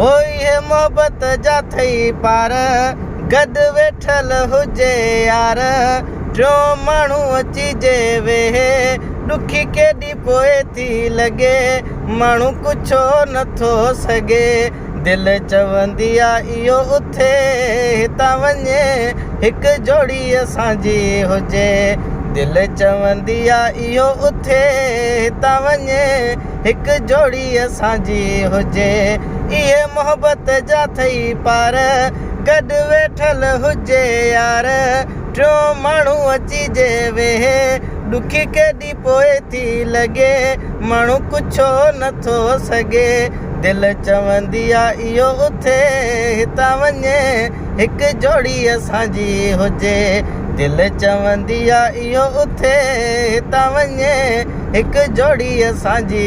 ओए मोहब्बत जा थई पार गड वेठल हुजे यार जो माण्हू अची जे वेहे ॾुखी केॾी पोइ थी लॻे माण्हू कुझो नथो सघे दिलि चवंदी आहे इहो उथे हितां वञे हिकु जोड़ी असांजी हुजे दिलि चवंदी आहे इहो उथे हितां वञे हिकु जोड़ी असांजी हुजे इहे मोहब्बत जा थई पार गॾु वेठल हुजे यार टियों माण्हू अची जे वेहे ॾुखी केॾी पोइ थी लॻे माण्हू कुझो नथो सघे दिलि चवंदी आहे इहो उथे हितां वञे हिकु जोड़ी असांजी हुजे दिलि चवंदी आहे इहो उथे हितां वञे हिकु जोड़ी असांजी